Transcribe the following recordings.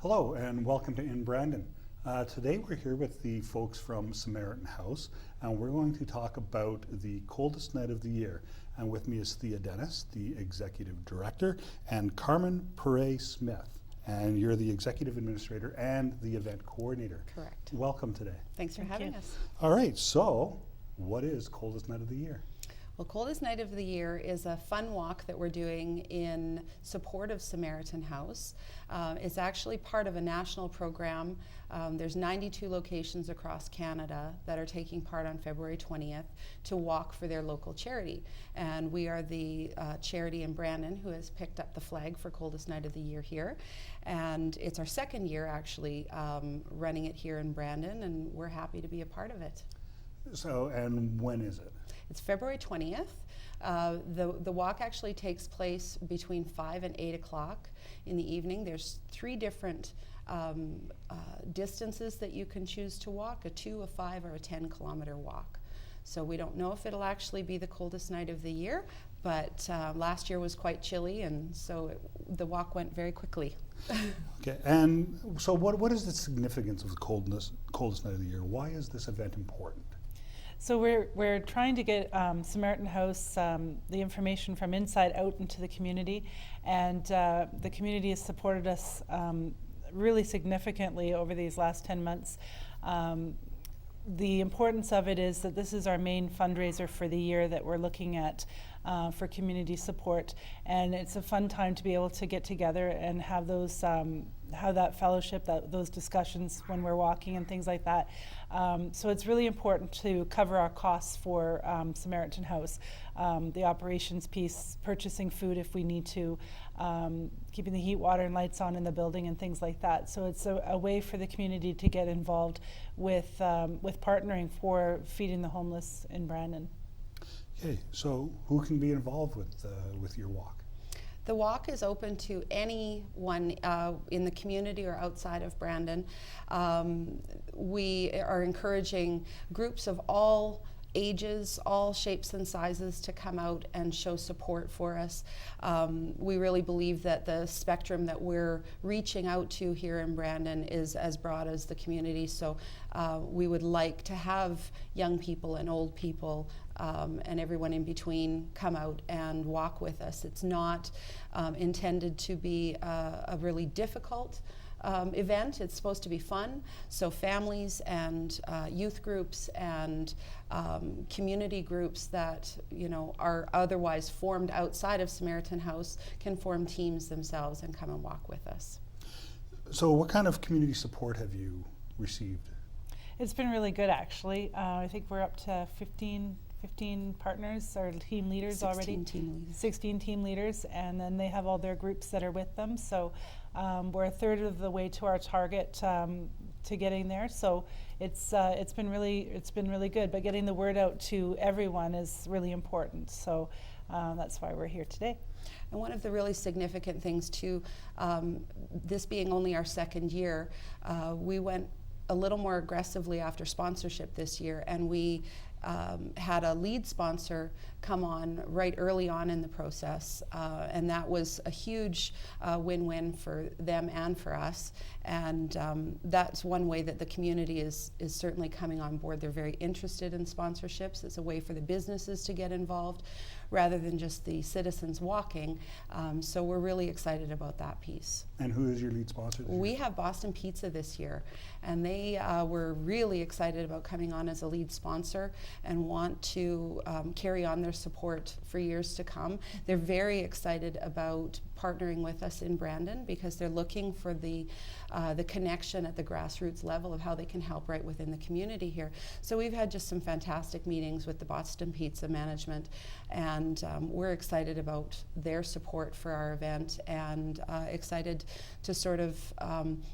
Hello and welcome to In Brandon. Today we're here with the folks from Samaritan House and we're going to talk about the coldest night of the year. And with me is Thea Dennis, the Executive Director, and Carmen Perret-Smith. And you're the Executive Administrator and the Event Coordinator. Correct. Welcome today. Thanks for having us. All right, so what is coldest night of the year? Well, Coldest Night of the Year is a fun walk that we're doing in support of Samaritan House. It's actually part of a national program. There's 92 locations across Canada that are taking part on February 20th to walk for their local charity. And we are the charity in Brandon who has picked up the flag for Coldest Night of the Year here. And it's our second year actually running it here in Brandon, and we're happy to be a part of it. So, and when is it? It's February 20th. The walk actually takes place between 5 and 8 o'clock in the evening. There's 3 different distances that you can choose to walk, a 2, a 5, or a 10-kilometer walk. So we don't know if it'll actually be the coldest night of the year, but last year was quite chilly, and so the walk went very quickly. Okay, and so what is the significance of the coldest night of the year? Why is this event important? So we're trying to get Samaritan House the information from inside out into the community, and the community has supported us really significantly over these last 10 months. The importance of it is that this is our main fundraiser for the year that we're looking at for community support, and it's a fun time to be able to get together and have those have that fellowship, those discussions when we're walking and things like that. So it's really important to cover our costs for Samaritan House, the operations piece, purchasing food if we need to, keeping the heat, water, and lights on in the building and things like that. So it's a way for the community to get involved with partnering for feeding the homeless in Brandon. Okay, so who can be involved with your walk? The walk is open to anyone in the community or outside of Brandon. We are encouraging groups of all ages, all shapes and sizes to come out and show support for us. We really believe that the spectrum that we're reaching out to here in Brandon is as broad as the community, so we would like to have young people and old people and everyone in between come out and walk with us. It's not intended to be a really difficult event. It's supposed to be fun, so families and youth groups and community groups that are otherwise formed outside of Samaritan House can form teams themselves and come and walk with us. So what kind of community support have you received? It's been really good, actually. I think we're up to 15 partners or team leaders already. 16 team leaders, and then they have all their groups that are with them. So we're a third of the way to our target to getting there. So it's been really good. But getting the word out to everyone is really important. So that's why we're here today. And one of the really significant things too, this being only our second year, we went a little more aggressively after sponsorship this year, and we had a lead sponsor come on right early on in the process, and that was a huge win-win for them and for us. And that's one way that the community is certainly coming on board. They're very interested in sponsorships. It's a way for the businesses to get involved rather than just the citizens walking. So we're really excited about that piece. And who is your lead sponsor this year? We have Boston Pizza this year, and they were really excited about coming on as a lead sponsor and want to carry on their support for years to come. They're very excited about partnering with us in Brandon because they're looking for the connection at the grassroots level of how they can help right within the community here. So we've had just some fantastic meetings with the Boston Pizza management, and we're excited about their support for our event and excited to sort of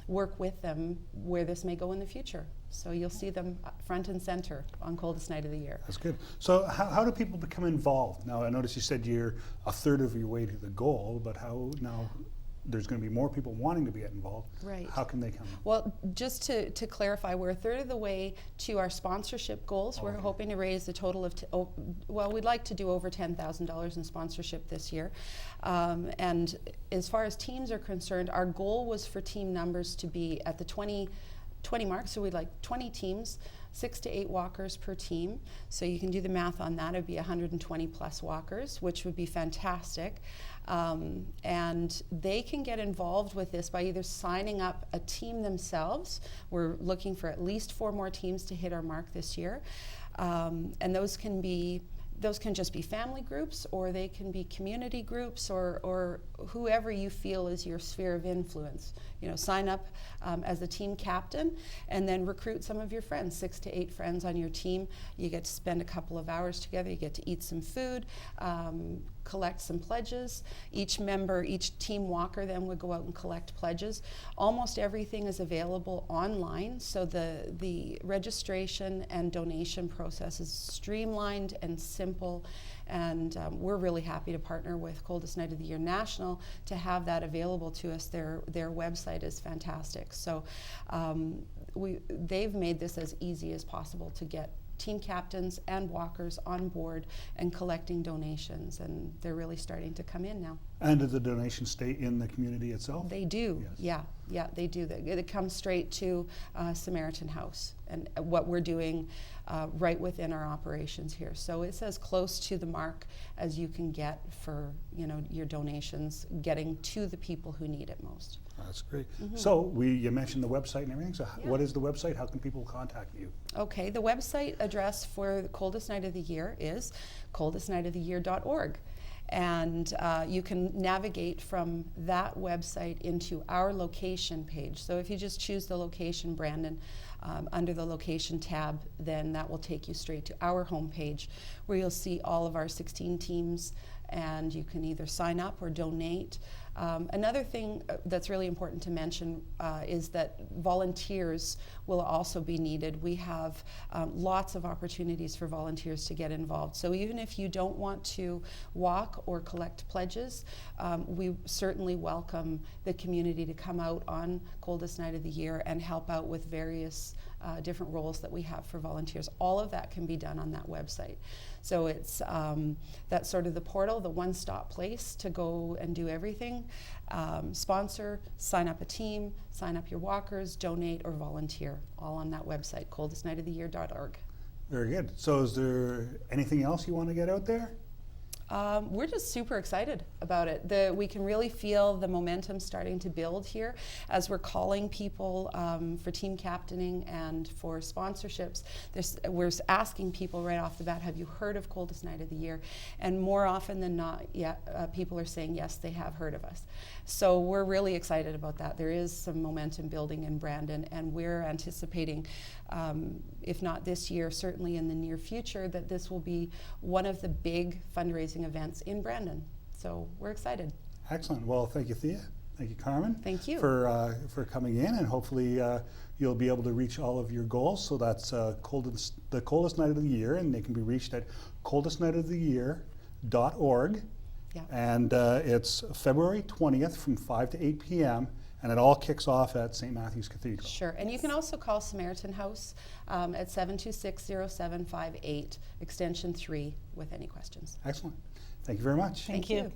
work with them where this may go in the future. So you'll see them front and center on Coldest Night of the Year. That's good. So how do people become involved? Now, I noticed you said you're a third of your way to the goal, but how now? there's going to be more people wanting to be involved. Right. How can they come? Well, just to clarify, we're a third of the way to our sponsorship goals. We're hoping to raise a total of, well, we'd like to do over $10,000 in sponsorship this year. And as far as teams are concerned, our goal was for team numbers to be at the 20 mark, so we'd like 20 teams, 6 to 8 walkers per team. So you can do the math on that. It would be 120 plus walkers, which would be fantastic. And they can get involved with this by either signing up a team themselves. We're looking for at least 4 more teams to hit our mark this year. And those can just be family groups, or they can be community groups, or whoever you feel is your sphere of influence. You know, sign up as a team captain, and then recruit some of your friends, 6 to 8 friends on your team. You get to spend a couple of hours together. You get to eat some food, collect some pledges. Each team walker then would go out and collect pledges. Almost everything is available online, so the registration and donation process is streamlined and simple. And we're really happy to partner with Coldest Night of the Year National to have that available to us. Their website is fantastic. So they've made this as easy as possible to get team captains and walkers on board and collecting donations, and they're really starting to come in now. And do the donations stay in the community itself? They do, Yes. yeah, they do. It comes straight to Samaritan House and what we're doing right within our operations here. So it's as close to the mark as you can get for, you know, your donations getting to the people who need it most. That's great. So you mentioned the website and everything. So what is the website? How can people contact you? Okay, the website address for the Coldest Night of the Year is coldestnightoftheyear.org. And you can navigate from that website into our location page. So if you just choose the location, Brandon, under the location tab, then that will take you straight to our homepage, where you'll see all of our 16 teams, and you can either sign up or donate. Another thing that's really important to mention is that volunteers will also be needed. We have lots of opportunities for volunteers to get involved. So even if you don't want to walk or collect pledges, we certainly welcome the community to come out on Coldest Night of the Year and help out with various different roles that we have for volunteers. All of that can be done on that website. So it's that's sort of the portal, the one-stop place to go and do everything. Sponsor, sign up a team, sign up your walkers, donate, or volunteer, all on that website, coldestnightoftheyear.org. Very good. So is there anything else you want to get out there? We're just super excited about it. We can really feel the momentum starting to build here as we're calling people for team captaining and for sponsorships. We're asking people right off the bat, have you heard of Coldest Night of the Year? And more often than not, people are saying yes, they have heard of us. So we're really excited about that. There is some momentum building in Brandon, and we're anticipating, if not this year, certainly in the near future, that this will be one of the big fundraising events in Brandon. So we're excited. Excellent. Well, thank you, Thea. Thank you, Carmen. Thank you. For coming in, and hopefully you'll be able to reach all of your goals. So that's the Coldest Night of the Year, and they can be reached at coldestnightoftheyear.org. Yeah. And it's February 20th from 5 to 8 p.m. And it all kicks off at St. Matthew's Cathedral. Sure, and you can also call Samaritan House at 726-0758, extension 3, with any questions. Excellent. Thank you very much. Thank you.